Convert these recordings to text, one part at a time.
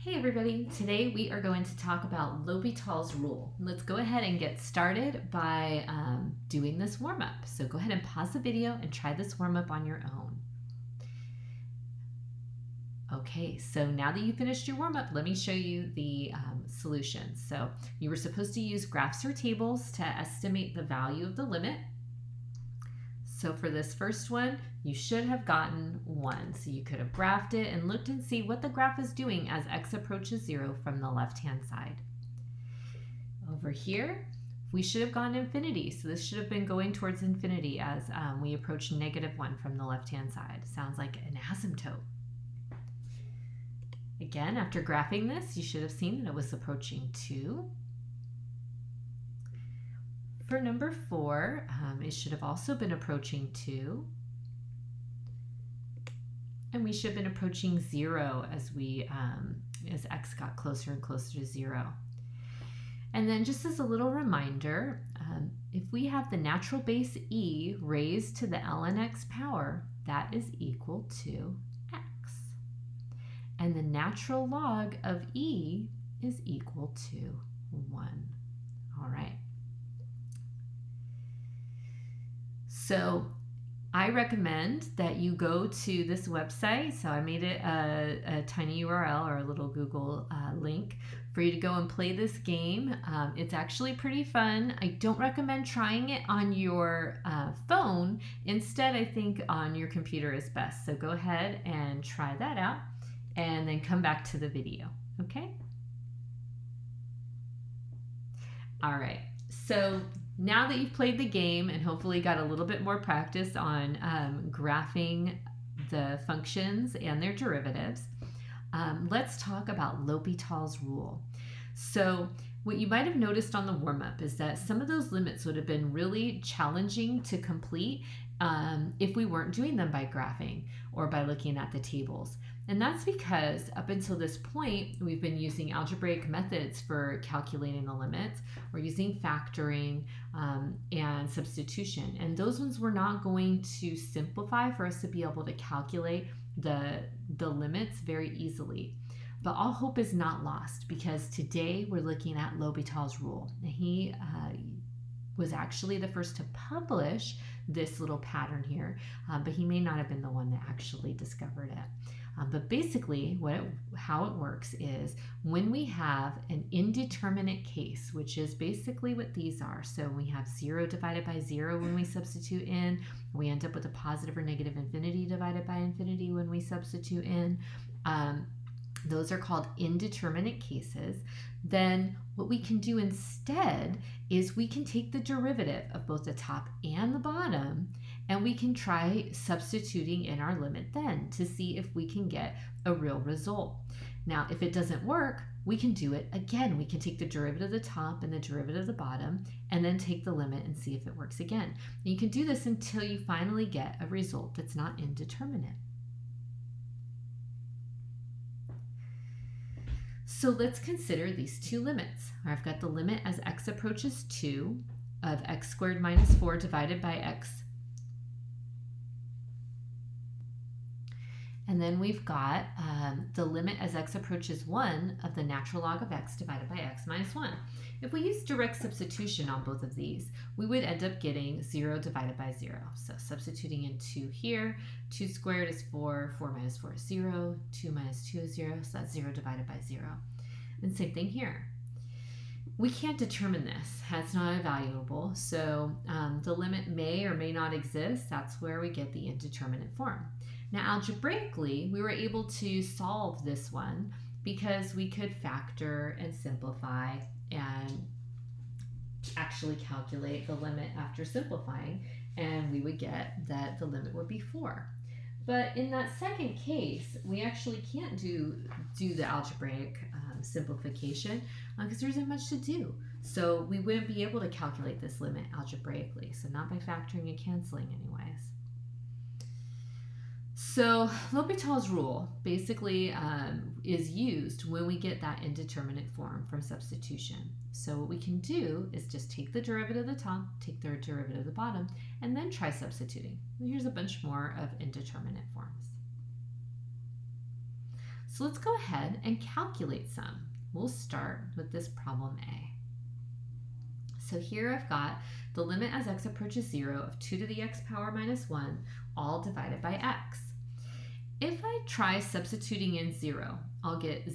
Hey everybody, today we are going to talk about L'Hopitals Rule. Let's go ahead and get started by doing this warm-up. So go ahead and pause the video and try this warm-up on your own. Okay, so now that you finished your warm-up, let me show you the solutions. So you were supposed to use graphs or tables to estimate the value of the limit. So for this first one, you should have gotten 1. So you could have graphed it and looked and see what the graph is doing as x approaches 0 from the left-hand side. Over here, we should have gone infinity. So this should have been going towards infinity as we approach -1 from the left-hand side. Sounds like an asymptote. Again, after graphing this, you should have seen that it was approaching 2. For number 4, it should have also been approaching 2. And we should have been approaching 0 as as x got closer and closer to 0. And then just as a little reminder, if we have the natural base e raised to the ln x power, that is equal to x. And the natural log of e is equal to 1. All right. So I recommend that you go to this website. So I made it a tiny URL or a little Google link for you to go and play this game. It's actually pretty fun. I don't recommend trying it on your phone. Instead, I think on your computer is best. So go ahead and try that out and then come back to the video, okay? All right, so now that you've played the game and hopefully got a little bit more practice on graphing the functions and their derivatives, let's talk about L'Hopitals Rule. So what you might have noticed on the warm-up is that some of those limits would have been really challenging to complete if we weren't doing them by graphing or by looking at the tables. And that's because up until this point, we've been using algebraic methods for calculating the limits. We're using factoring and substitution. And those ones were not going to simplify for us to be able to calculate the limits very easily. But all hope is not lost because today we're looking at L'Hopitals Rule. He was actually the first to publish this little pattern here, but he may not have been the one that actually discovered it. But basically, how it works is when we have an indeterminate case, which is basically what these are. So we have 0 divided by 0 when we substitute in. We end up with a positive or negative infinity divided by infinity when we substitute in. Those are called indeterminate cases. Then what we can do instead is we can take the derivative of both the top and the bottom, and we can try substituting in our limit then to see if we can get a real result. Now, if it doesn't work, we can do it again. We can take the derivative of the top and the derivative of the bottom, and then take the limit and see if it works again. And you can do this until you finally get a result that's not indeterminate. So let's consider these two limits. I've got the limit as x approaches 2 of x squared minus 4 divided by x. And then we've got the limit as x approaches 1 of the natural log of x divided by x minus 1. If we use direct substitution on both of these, we would end up getting 0 divided by 0. So substituting in 2 here, 2 squared is 4, 4 minus 4 is 0, 2 minus 2 is 0, so that's 0 divided by 0. And same thing here. We can't determine this. That's not evaluable, so the limit may or may not exist. That's where we get the indeterminate form. Now, algebraically, we were able to solve this one because we could factor and simplify and actually calculate the limit after simplifying, and we would get that the limit would be 4. But in that second case, we actually can't do the algebraic simplification because there isn't much to do. So we wouldn't be able to calculate this limit algebraically, so not by factoring and canceling anyways. So L'Hopitals Rule basically is used when we get that indeterminate form from substitution. So what we can do is just take the derivative of the top, take the derivative of the bottom, and then try substituting. And here's a bunch more of indeterminate forms. So let's go ahead and calculate some. We'll start with this problem A. So here I've got the limit as x approaches 0 of 2 to the x power minus 1, all divided by x. If I try substituting in 0, I'll get 2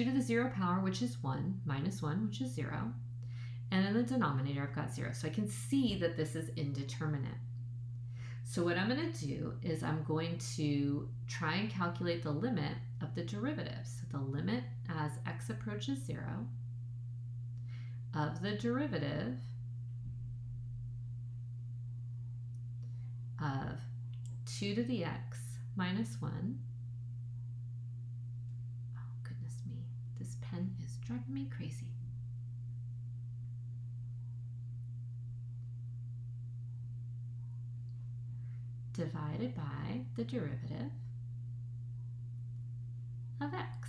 to the 0 power, which is 1, minus 1, which is 0. And in the denominator, I've got 0. So I can see that this is indeterminate. So what I'm going to do is I'm going to try and calculate the limit of the derivatives. So the limit as x approaches 0 of the derivative of 2 to the x minus 1. Oh, goodness me. This pen is driving me crazy. Divided by the derivative of x.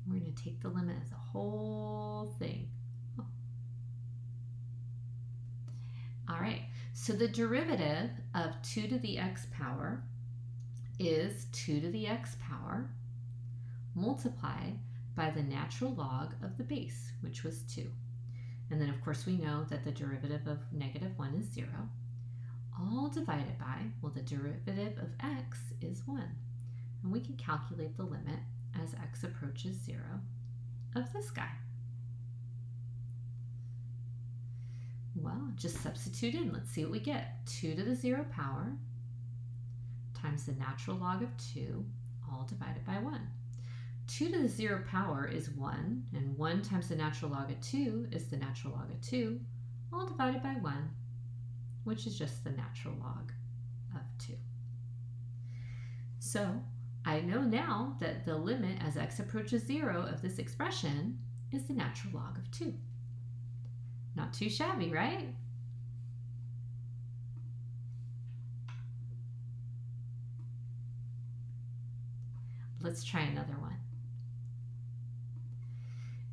We're going to take the limit as a whole thing. Oh. All right, so the derivative of 2 to the x power is 2 to the x power multiplied by the natural log of the base, which was 2. And then, of course, we know that the derivative of negative 1 is 0. All divided by, well, the derivative of x is 1. And we can calculate the limit as x approaches 0 of this guy. Well, just substitute in. Let's see what we get. 2 to the 0 power times the natural log of 2, all divided by 1. 2 to the 0 power is 1, and 1 times the natural log of 2 is the natural log of 2, all divided by 1, which is just the natural log of 2. So I know now that the limit as x approaches 0 of this expression is the natural log of 2. Not too shabby, right? Let's try another one.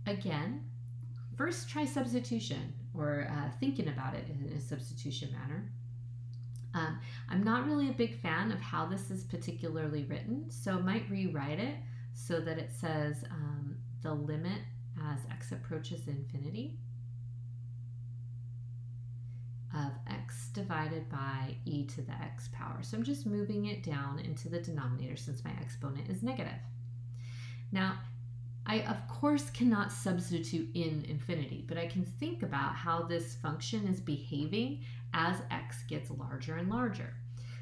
Again, first try substitution, or thinking about it in a substitution manner. I'm not really a big fan of how this is particularly written, so I might rewrite it so that it says the limit as x approaches infinity of x divided by e to the x power. So I'm just moving it down into the denominator since my exponent is negative. Now, I, of course, cannot substitute in infinity, but I can think about how this function is behaving as x gets larger and larger.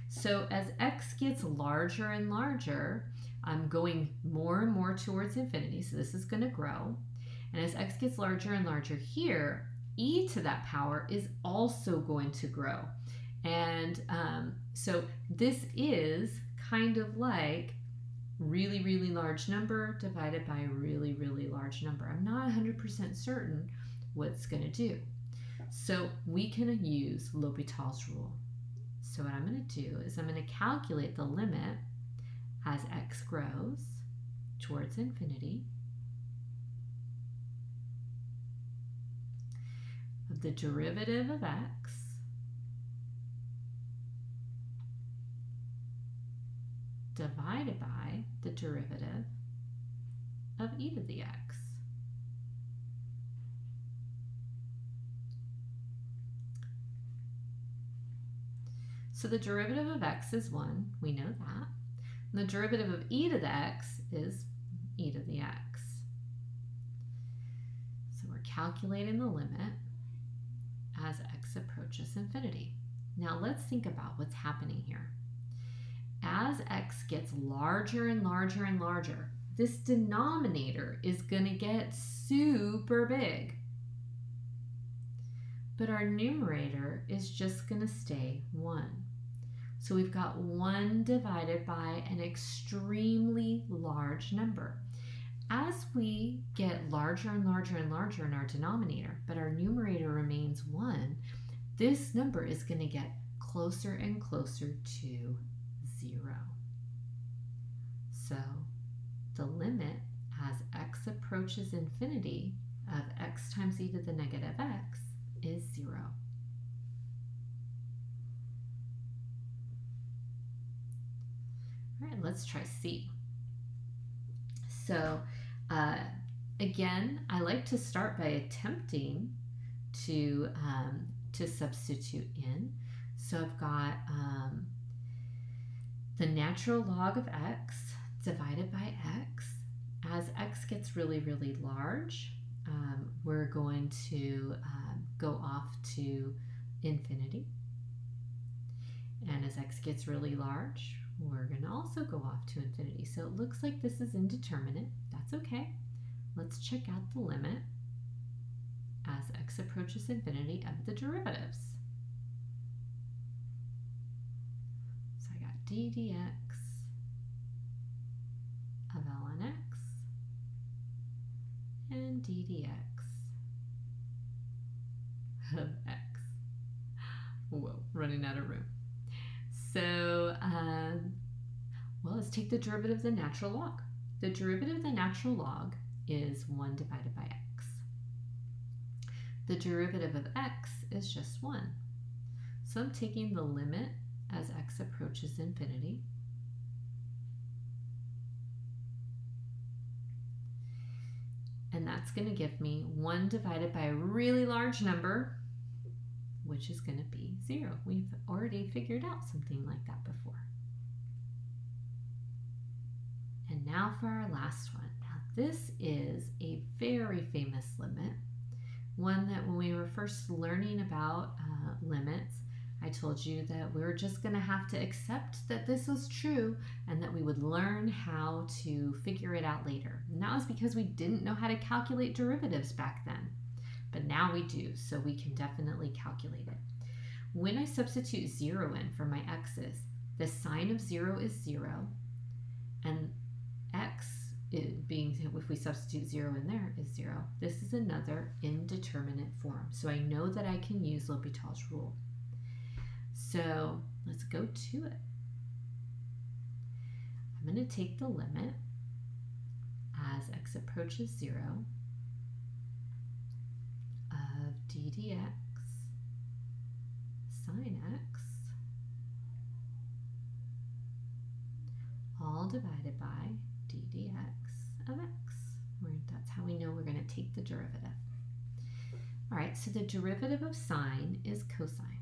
So as x gets larger and larger, I'm going more and more towards infinity, so this is going to grow. And as x gets larger and larger here, e to that power is also going to grow. And so this is kind of like really, really large number divided by a really, really large number. I'm not 100% certain what it's going to do. So we can use Hopitals Rule. So what I'm going to do is I'm going to calculate the limit as x grows towards infinity of the derivative of x divided by the derivative of e to the x. So the derivative of x is 1, we know that. And the derivative of e to the x is e to the x. So we're calculating the limit as x approaches infinity. Now let's think about what's happening here. As x gets larger and larger and larger, this denominator is going to get super big. But our numerator is just going to stay 1. So we've got 1 divided by an extremely large number. As we get larger and larger and larger in our denominator, but our numerator remains 1, this number is going to get closer and closer to 0. So the limit as x approaches infinity of x times e to the negative x is 0. All right, let's try C. So again, I like to start by attempting to substitute in. So I've got the natural log of x divided by x. As x gets really, really large, we're going to go off to infinity. And as x gets really large, we're going to also go off to infinity. So it looks like this is indeterminate. That's okay. Let's check out the limit as x approaches infinity of the derivatives. So I got d dx of ln x and d dx of x. Whoa, running out of room. So, well, let's take the derivative of the natural log. The derivative of the natural log is 1 divided by x. The derivative of x is just 1. So I'm taking the limit as x approaches infinity. And that's going to give me 1 divided by a really large number, which is going to be 0. We've already figured out something like that before. And now for our last one. Now this is a very famous limit, one that when we were first learning about limits, I told you that we were just going to have to accept that this was true and that we would learn how to figure it out later. And that was because we didn't know how to calculate derivatives back then. But now we do, so we can definitely calculate it. When I substitute 0 in for my x's, the sign of 0 is 0, and x being, if we substitute 0 in there, is 0. This is another indeterminate form, so I know that I can use Hopitals Rule. So let's go to it. I'm going to take the limit as x approaches 0 of d dx sine x all divided by d dx of x. That's how we know we're going to take the derivative. All right, so the derivative of sine is cosine.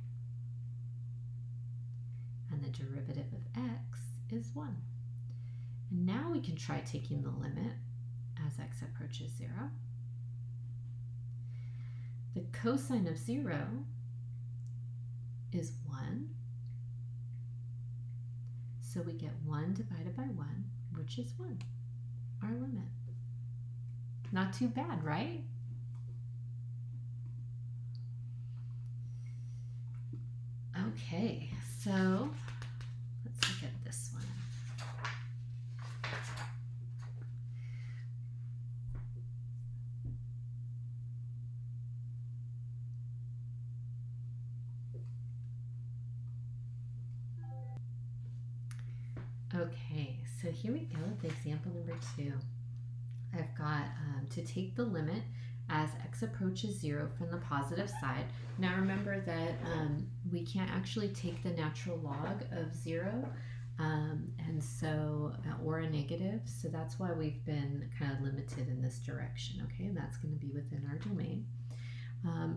And the derivative of x is 1. And now we can try taking the limit as x approaches 0. The cosine of 0 is 1. So we get 1 divided by 1, which is 1, our limit. Not too bad, right? Okay, so let's look at this one. Okay, so here we go with example number 2. I've got to take the limit as x approaches 0 from the positive side. Now remember that we can't actually take the natural log of 0 and so or a negative, so that's why we've been kind of limited in this direction. Okay, and that's going to be within our domain.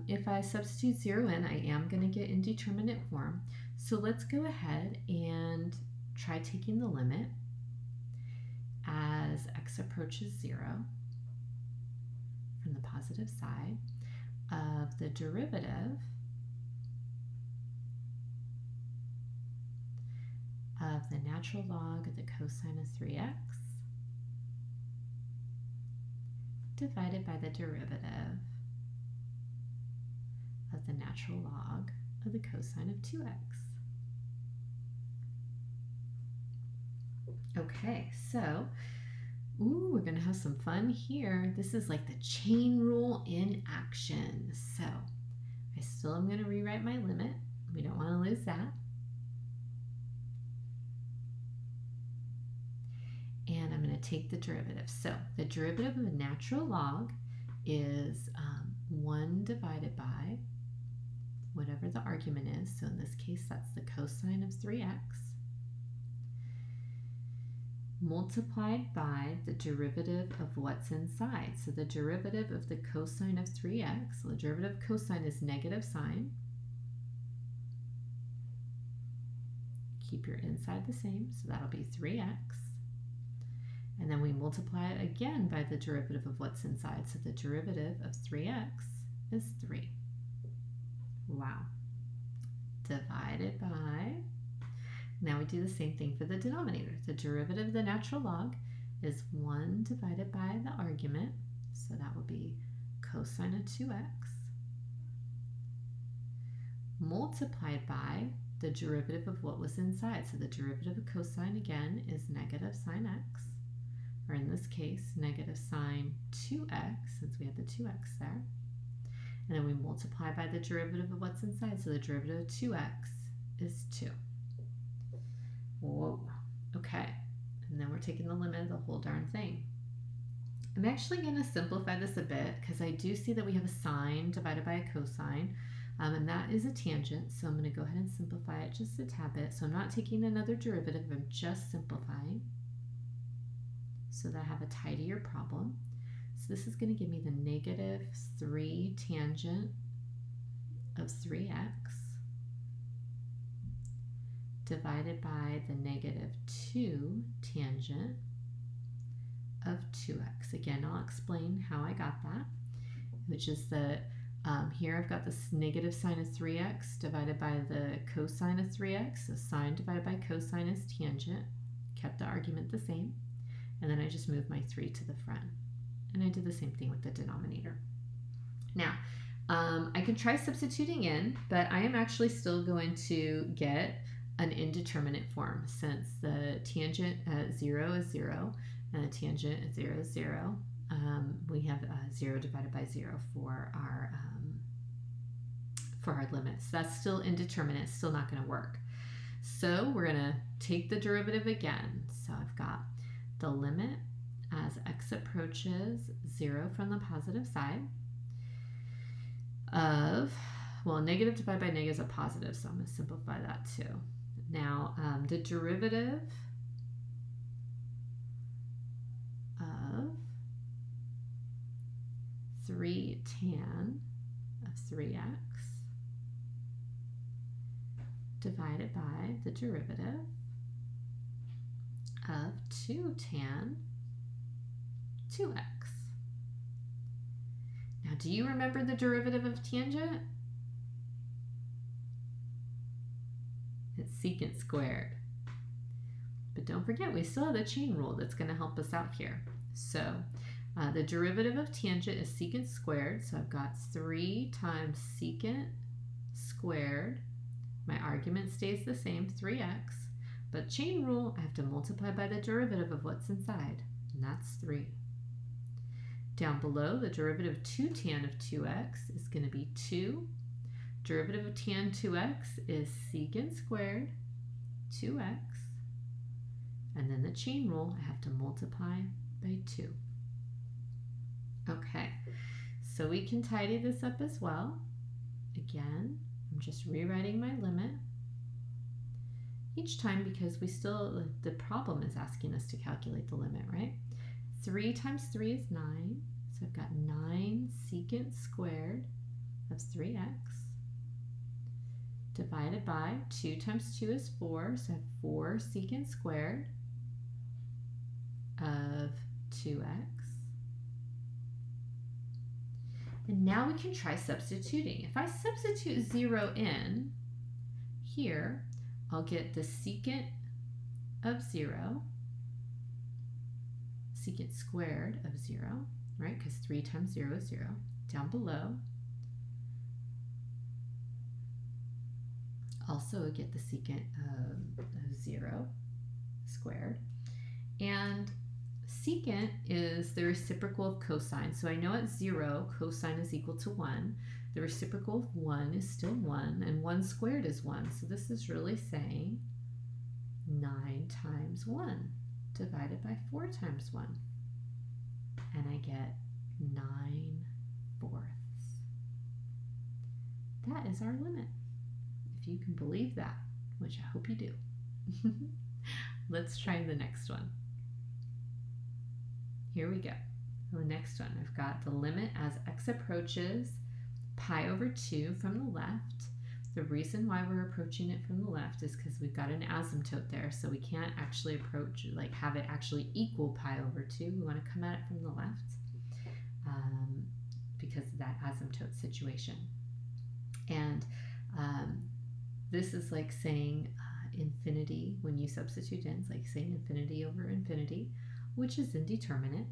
If I substitute 0 in, I am going to get indeterminate form. So let's go ahead and try taking the limit as x approaches 0 from the positive side of the derivative of the natural log of the cosine of 3x divided by the derivative of the natural log of the cosine of 2x. Okay, so we're going to have some fun here. This is like the chain rule in action. So I still am going to rewrite my limit. We don't want to lose that. And I'm going to take the derivative. So the derivative of a natural log is 1 divided by whatever the argument is. So in this case, that's the cosine of 3x. multiplied by the derivative of what's inside. So the derivative of the cosine of 3x, so the derivative of cosine is negative sign. Keep your inside the same, so that'll be 3x. And then we multiply it again by the derivative of what's inside. So the derivative of 3x is 3. Wow. Divided by, now we do the same thing for the denominator. The derivative of the natural log is 1 divided by the argument. So that will be cosine of 2x multiplied by the derivative of what was inside. So the derivative of cosine again is negative sine x, or in this case, negative sine 2x, since we have the 2x there. And then we multiply by the derivative of what's inside. So the derivative of 2x is 2. Whoa. Okay. And then we're taking the limit of the whole darn thing. I'm actually going to simplify this a bit because I do see that we have a sine divided by a cosine. And that is a tangent, so I'm going to go ahead and simplify it just a tad bit. So I'm not taking another derivative, I'm just simplifying so that I have a tidier problem. So this is going to give me the negative 3 tangent of 3x divided by the negative 2 tangent of 2x. Again, I'll explain how I got that, which is that here I've got this negative sine of 3x divided by the cosine of 3x. So sine divided by cosine is tangent. Kept the argument the same. And then I just moved my 3 to the front. And I did the same thing with the denominator. Now, I can try substituting in, but I am actually still going to get an indeterminate form since the tangent at 0 is 0 and the tangent at 0 is 0. We have 0 divided by 0 for our limits. That's still indeterminate, still not going to work. So we're going to take the derivative again. So I've got the limit as x approaches 0 from the positive side of, well, negative divided by negative is a positive, so I'm going to simplify that too. Now, the derivative of 3 tan of 3x divided by the derivative of 2 tan 2x. Now, do you remember the derivative of tangent? It's secant squared. But don't forget, we still have the chain rule that's going to help us out here. So the derivative of tangent is secant squared. So I've got 3 times secant squared. My argument stays the same, 3x. But chain rule, I have to multiply by the derivative of what's inside, and that's 3. Down below, the derivative of 2 tan of 2x is going to be 2. Derivative of tan 2x is secant squared 2x. And then the chain rule, I have to multiply by 2. Okay, so we can tidy this up as well. Again, I'm just rewriting my limit each time because we still, the problem is asking us to calculate the limit, right? 3 times 3 is 9, so I've got 9 secant squared of 3x divided by 2 times 2 is 4, so I have 4 secant squared of 2x. And now we can try substituting. If I substitute 0 in here, I'll get the secant of 0, secant squared of 0, right? Because 3 times 0 is 0. Down below, also get the secant of 0 squared. And secant is the reciprocal of cosine. So I know at 0, cosine is equal to 1. The reciprocal of 1 is still 1, and 1 squared is 1. So this is really saying 9 times 1 divided by 4 times 1. And I get 9/4. That is our limit, if you can believe that, which I hope you do. Let's try the next one. here we go. The next one, I've got the limit as x approaches pi over 2 from the left. The reason why we're approaching it from the left is because we've got an asymptote there, so we can't actually approach, like have it actually equal pi over 2. We want to come at it from the left because of that asymptote situation. And this is like saying infinity when you substitute in. It's like saying infinity over infinity, which is indeterminate.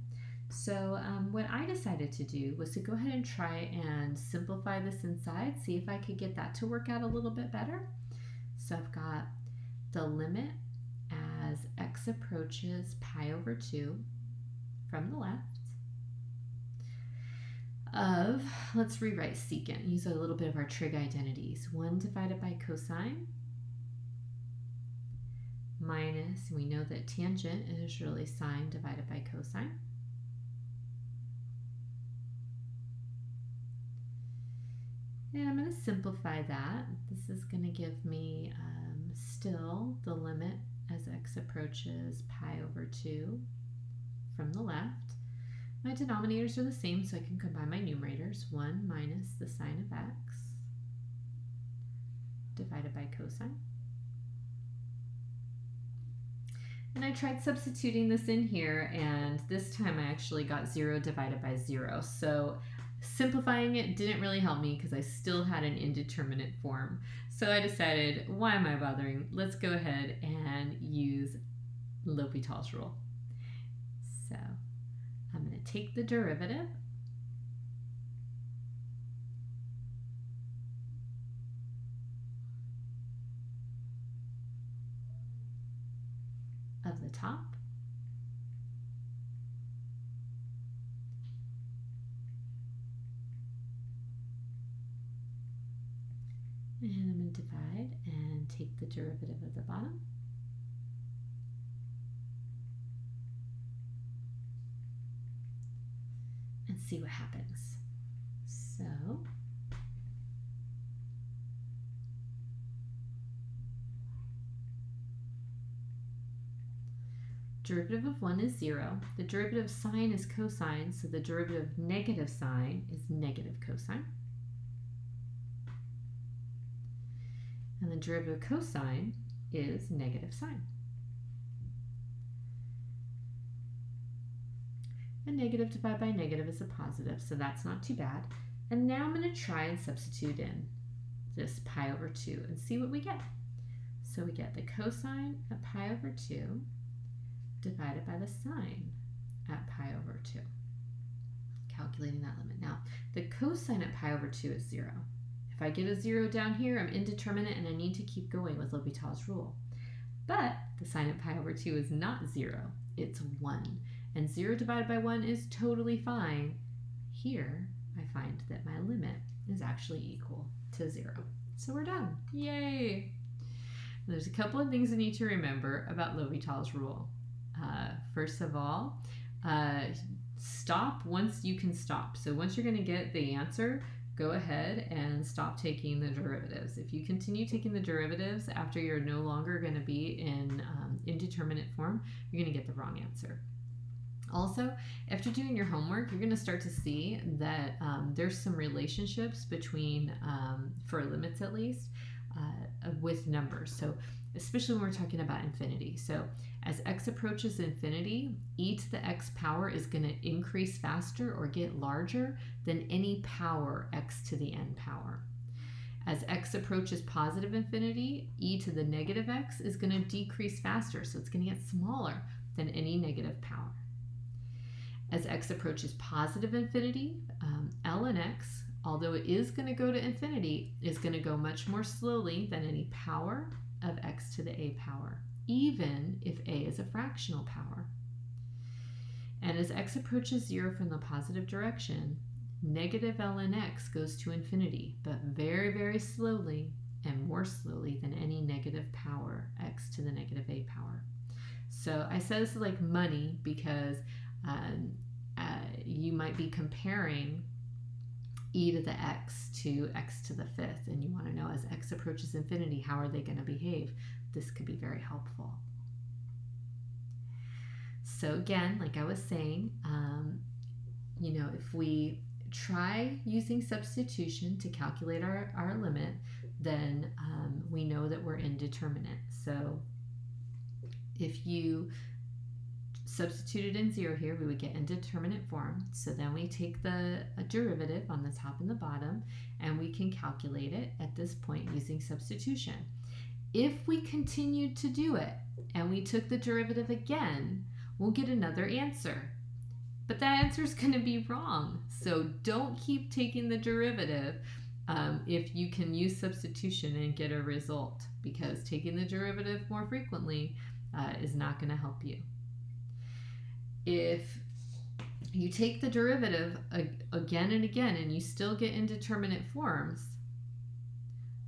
So what I decided to do was to go ahead and try and simplify this inside, see if I could get that to work out a little bit better. So I've got the limit as x approaches pi over 2 from the left of, let's rewrite secant, use a little bit of our trig identities. 1 divided by cosine minus, we know that tangent is really sine divided by cosine. And I'm going to simplify that. This is going to give me still the limit as x approaches pi over 2 from the left. My denominators are the same, so I can combine my numerators. 1 minus the sine of x divided by cosine. And I tried substituting this in here, and this time I actually got 0 divided by 0. So simplifying it didn't really help me because I still had an indeterminate form. So I decided, why am I bothering? Let's go ahead and use L'Hopitals rule. So I'm going to take the derivative of the top and I'm going to divide and take the derivative of the bottom. And see what happens. So derivative of 1 is 0. The derivative of sine is cosine, so the derivative of negative sine is negative cosine. And the derivative of cosine is negative sine. And negative divided by negative is a positive, so that's not too bad. And now I'm going to try and substitute in this pi over 2 and see what we get. So we get the cosine at pi over 2 divided by the sine at pi over 2. Calculating that limit. Now, the cosine at pi over 2 is 0. If I get a 0 down here, I'm indeterminate and I need to keep going with L'Hopitals rule. But the sine at pi over 2 is not 0, it's 1. And 0 divided by 1 is totally fine. Here, I find that my limit is actually equal to 0. So we're done. Yay! There's a couple of things I need to remember about L'Hopitals rule. First of all, stop once you can stop. So once you're going to get the answer, go ahead and stop taking the derivatives. If you continue taking the derivatives after you're no longer going to be in indeterminate form, you're going to get the wrong answer. Also, after doing your homework, you're going to start to see that there's some relationships between, for limits at least, with numbers. So especially when we're talking about infinity. So as x approaches infinity, e to the x power is going to increase faster or get larger than any power x to the n power. As x approaches positive infinity, e to the negative x is going to decrease faster, so it's going to get smaller than any negative power. As x approaches positive infinity, ln x, although it is going to go to infinity, is going to go much more slowly than any power of x to the a power, even if a is a fractional power. And as x approaches 0 from the positive direction, negative ln x goes to infinity, but very, very slowly and more slowly than any negative power x to the negative a power. So I said this is like money because you might be comparing e to the x to x to the fifth, and you want to know as x approaches infinity, how are they going to behave? This could be very helpful. So again, like I was saying, if we try using substitution to calculate our limit, then we know that we're indeterminate. So if you substituted in 0 here, we would get indeterminate form. So then we take the derivative on the top and the bottom, and we can calculate it at this point using substitution. If we continued to do it and we took the derivative again, we'll get another answer. But that answer is going to be wrong. So don't keep taking the derivative if you can use substitution and get a result, because taking the derivative more frequently is not going to help you. If you take the derivative again and again and you still get indeterminate forms,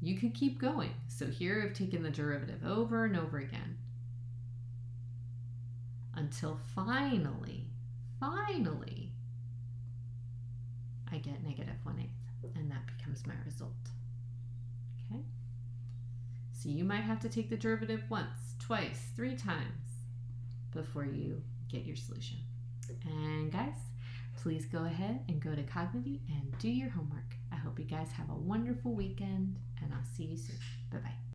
you could keep going. So here I've taken the derivative over and over again until finally, I get -1/8, and that becomes my result. Okay? So you might have to take the derivative once, twice, 3 times before you get your solution. And guys, please go ahead and go to Cognitive and do your homework. I hope you guys have a wonderful weekend, and I'll see you soon. Bye-bye.